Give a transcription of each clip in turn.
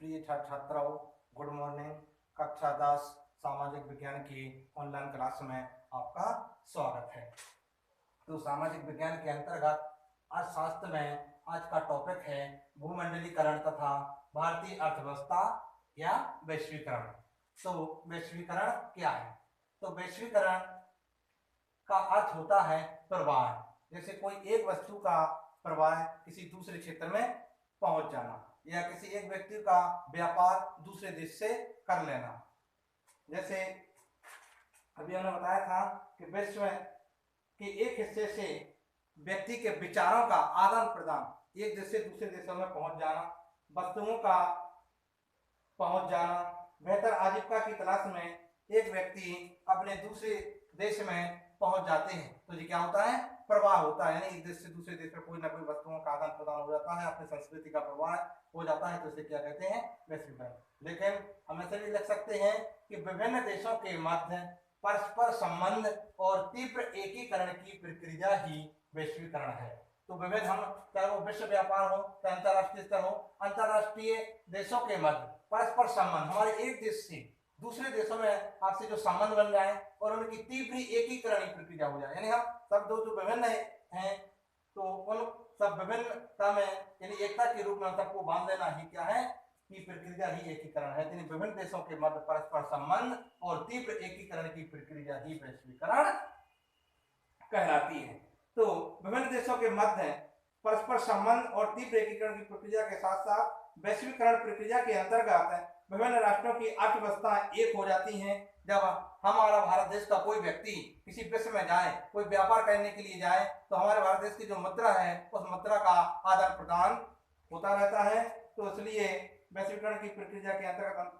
प्रिय छात्र छात्राओं, गुड मॉर्निंग। कक्षा 10 सामाजिक विज्ञान की ऑनलाइन क्लास में आपका स्वागत है। तो सामाजिक विज्ञान के अंतर्गत अर्थशास्त्र में आज का टॉपिक है भूमंडलीकरण तथा भारतीय अर्थव्यवस्था या वैश्वीकरण। तो वैश्वीकरण क्या है? तो वैश्वीकरण का अर्थ होता है प्रवाह। जैसे कोई एक वस्तु का प्रवाह किसी दूसरे क्षेत्र में पहुंच जाना या किसी एक व्यक्ति का व्यापार दूसरे देश से कर लेना। जैसे अभी हमने बताया था कि विश्व के एक हिस्से से व्यक्ति के विचारों का आदान प्रदान, एक देश से दूसरे देशों में पहुंच जाना, वस्तुओं का पहुंच जाना, बेहतर आजीविका की तलाश में एक व्यक्ति अपने दूसरे देश में पहुंच जाते हैं तो ये क्या होता है? प्रवाह होता है। यानी एक देश से दूसरे देश में कोई ना कोई वस्तुओं का आदान प्रदान हो जाता है, अपनी संस्कृति का प्रवाह हो जाता है, तो इसे क्या कहते हैं? वैश्वीकरण। लेकिन हम ऐसे भी लिख सकते हैं कि विभिन्न देशों के मध्य परस्पर संबंध और तीव्र एकीकरण की प्रक्रिया ही वैश्वीकरण है। तो विभिन्न, हम चाहे वो विश्व व्यापार हो चाहे अंतरराष्ट्रीय स्तर हो, अंतरराष्ट्रीय देशों के मध्य परस्पर संबंध, हमारे एक देश से दूसरे देशों में आपसे जो संबंध बन जाए और उनकी तीव्र एकीकरण की प्रक्रिया हो जाए। यानी हम सब दो जो विभिन्न हैं तो उन सब विभिन्नता में यानी एकता के रूप में सबको बांध देना ही क्या है? की प्रक्रिया ही एकीकरण है। यानी विभिन्न देशों के मध्य परस्पर संबंध और तीव्र एकीकरण की प्रक्रिया ही वैश्वीकरण कहलाती है। तो विभिन्न देशों के मध्य परस्पर संबंध और तीव्र एकीकरण की प्रक्रिया के साथ साथ वैश्वीकरण प्रक्रिया के अंतर्गत विभिन्न राष्ट्रों की अर्थव्यवस्था एक हो जाती हैं। जब हमारा भारत देश का कोई व्यक्ति किसी विश्व में जाए, कोई व्यापार करने के लिए जाए, तो हमारे भारत देश की जो मुद्रा है उस मुद्रा का आदान प्रदान होता रहता है। तो इसलिए वैश्वीकरण की प्रक्रिया के अंतर्गत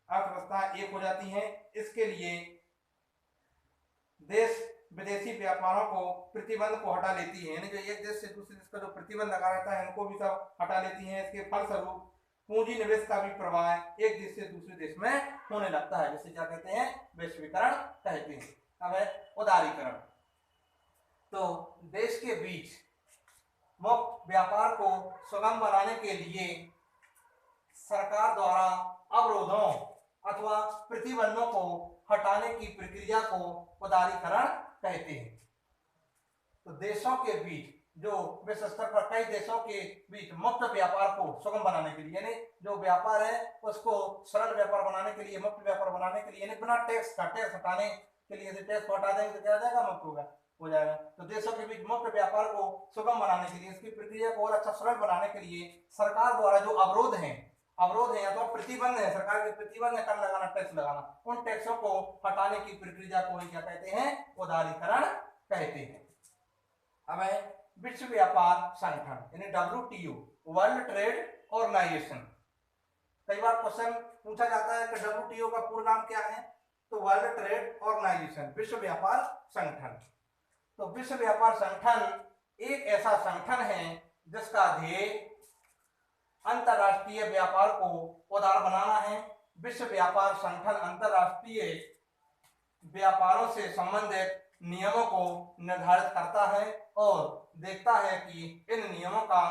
अर्थव्यवस्था एक हो जाती है। इसके लिए देश विदेशी व्यापारों को प्रतिबंध को हटा लेती है। यानी जो एक देश से दूसरे देश का जो प्रतिबंध लगा रहता है उनको भी सब हटा लेती है। इसके फलस्वरूप पूंजी निवेश का भी प्रवाह एक देश से दूसरे देश में होने लगता है, जिसे क्या कहते हैं? वैश्वीकरण कहते हैं। अब है उदारीकरण। तो देश के बीच मुक्त व्यापार को सुगम बनाने के लिए सरकार द्वारा अवरोधों अथवा प्रतिबंधों को हटाने की प्रक्रिया को उदारीकरण कहते हैं। तो देशों के बीच जो विश्व स्तर पर कई देशों के बीच मुक्त व्यापार को सुगम बनाने के लिए, यानी जो व्यापार है उसको सरल व्यापार बनाने के लिए, मुक्त व्यापार बनाने के लिए, यानी बिना टैक्स का, टैक्स हटाने के लिए, टैक्स को हटा देंगे तो क्या हो जाएगा? मुक्त हो जाएगा। तो देशों के बीच मुक्त व्यापार को सुगम बनाने के लिए, इसकी प्रक्रिया को और अच्छा सरल बनाने के लिए सरकार द्वारा जो अवरोध है या तो प्रतिबंध है, सरकार के प्रतिबंध है, कर लगाना, टैक्स लगाना, उन टैक्सों को हटाने की प्रक्रिया को क्या कहते हैं? उदारीकरण कहते हैं। अब है विश्व व्यापार संगठन यानी WTO, वर्ल्ड ट्रेड ऑर्गेनाइजेशन। कई बार क्वेश्चन पूछा जाता है कि WTO का पूर्ण नाम क्या है? तो वर्ल्ड ट्रेड ऑर्गेनाइजेशन, विश्व व्यापार संगठन। तो विश्व व्यापार संगठन एक ऐसा संगठन है जिसका ध्येय अंतरराष्ट्रीय व्यापार को उदार बनाना है। विश्व व्यापार संगठन अंतरराष्ट्रीय व्यापारों से संबंधित नियमों को निर्धारित करता है और देखता है कि इन नियमों का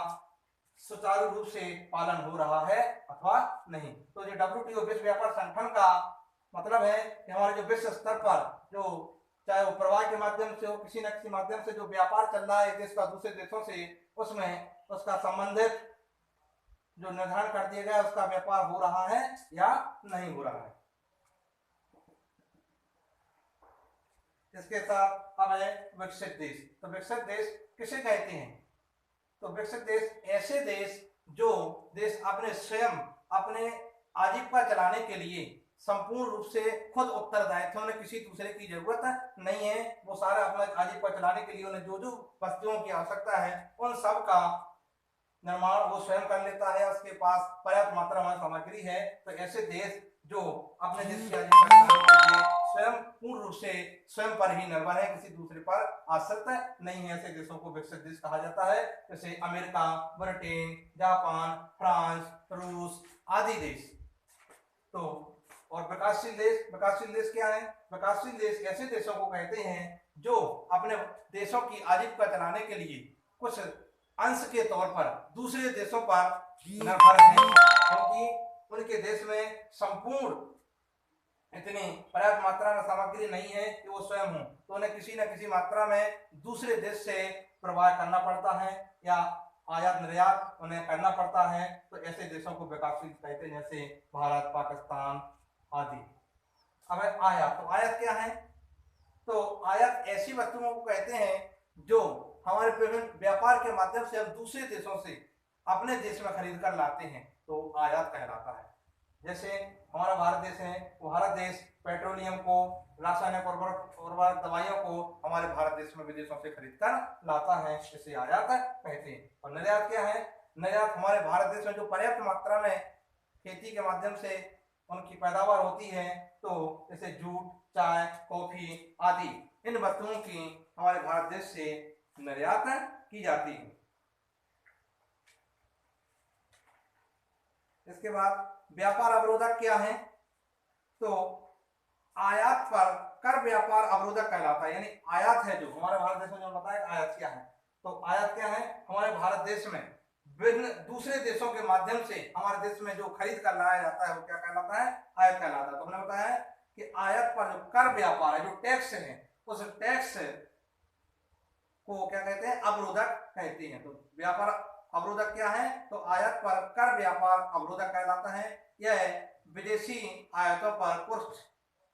सुचारू रूप से पालन हो रहा है अथवा नहीं। तो जो WTO विश्व व्यापार संगठन का मतलब है कि हमारे जो विश्व स्तर पर जो चाहे वो प्रवाह के माध्यम से हो, किसी न किसी माध्यम से जो व्यापार चल रहा है एक देश का दूसरे देशों से, उसमें उसका संबंधित जो निर्धारण कर दिया गया उसका व्यापार हो रहा है या नहीं हो रहा है। इसके साथ अब है विकसित देश। तो विकसित देश किसे कहते हैं? तो विकसित देश ऐसे देश जो देश अपने स्वयं अपने आजीविका चलाने के लिए संपूर्ण रूप से खुद उत्तरदायित्व, उन्हें किसी दूसरे की जरूरत नहीं है। वो सारा अपना आजीविका चलाने के लिए उन्हें जो जो वस्तुओं की आवश्यकता है उन सब का निर्माण वो स्वयं कर लेता है, उसके पास पर्याप्त मात्रा में सामग्री है। तो ऐसे देश जो अपने देश की आजीविका चलाने के लिए स्वयं पूर्ण रूप से स्वयं पर ही निर्भर है, किसी दूसरे पर आश्रित नहीं है, ऐसे देशों को विकसित देश कहा जाता है। जैसे अमेरिका, ब्रिटेन, जापान, फ्रांस, रूस आदि देश। तो और विकासशील देश क्या है? विकासशील देश ऐसे देशों को कहते हैं जो अपने देशों की आजीविका चलाने के लिए कुछ अंश के तौर पर दूसरे देशों पर निर्भर हैं, क्योंकि उनके देश में संपूर्ण इतनी पर्याप्त मात्रा में सामग्री नहीं है कि वो स्वयं हो, तो उन्हें किसी न किसी मात्रा में दूसरे देश से प्रवाह करना पड़ता है या आयात निर्यात उन्हें करना पड़ता है। तो ऐसे देशों को विकासशील कहते हैं, जैसे भारत, पाकिस्तान आदि। अब आयात, तो आयात क्या है? तो आयात ऐसी वस्तुओं को कहते हैं जो हमारे विभिन्न व्यापार के माध्यम से हम दूसरे देशों से अपने देश में खरीद कर लाते हैं, तो आयात कहलाता है। जैसे हमारा भारत देश है, वो भारत देश पेट्रोलियम को, रासायनिक उर्वरक दवाइयों को हमारे भारत देश में विदेशों से खरीद कर लाता है, इसे आयात कहते हैं। और निर्यात क्या है? निर्यात हमारे भारत देश में जो पर्याप्त मात्रा में खेती के माध्यम से उनकी पैदावार होती है, तो जैसे जूट, चाय, कॉफी आदि इन वस्तुओं की हमारे भारत देश से निर्यात की जाती है। इसके बाद व्यापार अवरोधक क्या है? तो आयात पर कर व्यापार अवरोधक कहलाता है। यानी आयात है जो हमारे भारत देश में, जो बताया आयात क्या है, तो आयात क्या है? हमारे भारत देश में विभिन्न दूसरे देशों के माध्यम से हमारे देश में जो खरीद कर लाया जाता है वो क्या कहलाता है? आयात कहलाता है। तो हमने बताया कि आयात पर जो कर व्यापार है, जो टैक्स है, उस टैक्स को क्या कहते हैं? अवरोधक कहते हैं। तो व्यापार अवरोधक क्या है? तो आयात पर कर व्यापार अवरोधक कहलाता है। यह विदेशी आयातों पर कुछ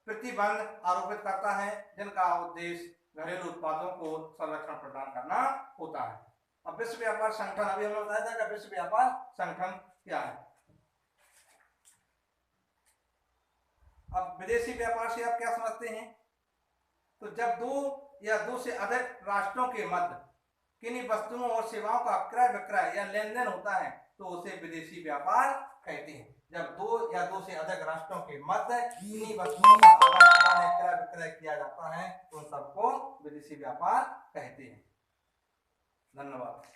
प्रतिबंध आरोपित करता है जिनका उद्देश्य घरेलू उत्पादों को संरक्षण प्रदान करना होता है। अब विश्व व्यापार संगठन, अभी हमने बताया था कि विश्व व्यापार संगठन क्या है। अब विदेशी व्यापार से आप क्या समझते हैं? तो जब दो या दो से अधिक राष्ट्रों के मध्य किन्हीं वस्तुओं और सेवाओं का क्रय विक्रय या लेन देन होता है, तो उसे विदेशी व्यापार कहते हैं। जब दो या दो से अधिक राष्ट्रों के मध्य किन्हीं वस्तुओं का आदान प्रदान या क्रय विक्रय किया जाता है, तो उन सबको विदेशी व्यापार कहते हैं। धन्यवाद।